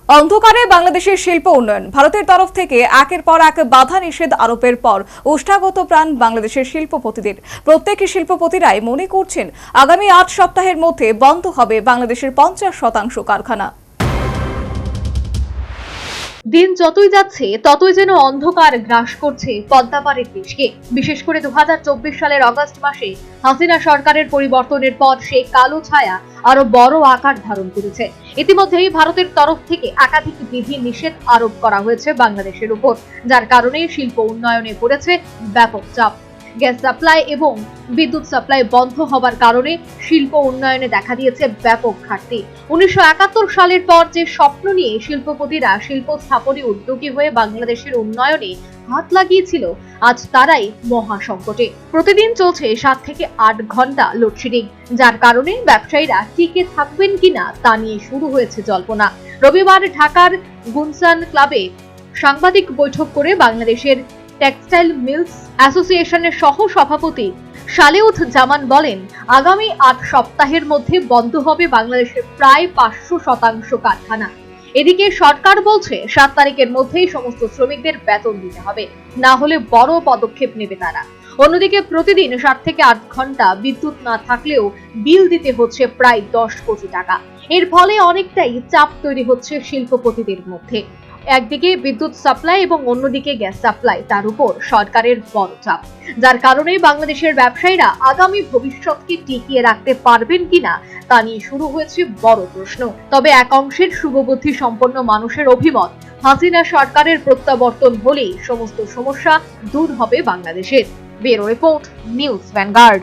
অন্ধকারে বাংলাদেশের শিল্প উন্নয়ন ভারতের তরফ থেকে একের পর এক বাধা নিষেধ আরোপের পর ওষ্ঠাগত প্রাণ বাংলাদেশের শিল্পপতিদের। প্রত্যেক শিল্পপতিরাই মনে করছেন আগামী ৮ সপ্তাহের মধ্যে বন্ধ হবে বাংলাদেশের ৫০% কারখানা। দিন যতই যাচ্ছে ততই যেন অন্ধকার গ্রাস করছে পদ্মাপাড়ের দেশকে। বিশেষ করে ২০২৪ সালের অগস্ট মাসে হাসিনা সরকারের পরিবর্তনের পর সেই কালো ছায়া আরো বড় আকার ধারণ করেছে। ইতিমধ্যেই ভারতের তরফ থেকে একাধিক বিধি নিষেধ আরোপ করা হয়েছে বাংলাদেশের উপর, যার কারণে শিল্প উন্নয়নে পড়েছে ব্যাপক চাপ। গ্যাস সাপ্লাই এবং বিদ্যুৎ সাপ্লাই বন্ধ হবার কারণে শিল্প উন্নয়নে দেখা দিয়েছে ব্যাপক ঘাটতি। ১৯৭১ সালের পর যে স্বপ্ন নিয়ে শিল্পপতিরা শিল্প স্থাপনে উদ্যোগী হয়ে বাংলাদেশের উন্নয়নে হাত লাগিয়েছিল, আজ তারাই মহা সংকটে। প্রতিদিন চলছে ৭ থেকে ৮ ঘন্টা লোডশেডিং, যার কারণে ব্যবসায়ীরা টিকে থাকবেন কিনা তা নিয়ে শুরু হয়েছে জল্পনা। রবিবার ঢাকার গুলশান ক্লাবে সাংবাদিক বৈঠক করে বাংলাদেশের টেক্সটাইল মিলস অ্যাসোসিয়েশনের সহ সভাপতি সালেউথ জামান বলেন, আগামী ৮ সপ্তাহের মধ্যে বন্ধ হবে বাংলাদেশের প্রায় ৫০০% কারখানা। এদিকে সরকার বলছে ৭ তারিখের মধ্যেই সমস্ত শ্রমিকদের বেতন দিতে হবে, না হলে বড় পদক্ষেপ নেবে তারা। অন্যদিকে প্রতিদিন ৭ থেকে ৮ ঘন্টা বিদ্যুৎ না থাকলেও বিল দিতে হচ্ছে প্রায় ১০ কোটি টাকা। এর ফলে অনেকটাই চাপ তৈরি হচ্ছে শিল্পপতিদের মধ্যে। একদিকে বিদ্যুৎ সাপ্লাই এবং অন্যদিকে গ্যাস সাপ্লাই, তার উপর সরকারের বড় চাপ, যার কারণে বাংলাদেশের ব্যবসায়ীরা আগামী ভবিষ্যৎকে টিকিয়ে রাখতে পারবেন কিনা তা নিয়ে শুরু হয়েছে বড় প্রশ্ন। তবে এক অংশের শুভবুদ্ধি সম্পন্ন মানুষের অভিমত, হাসিনা সরকারের প্রত্যাবর্তন হলেই সমস্ত সমস্যা দূর হবে বাংলাদেশের। Bureau report, news vanguard.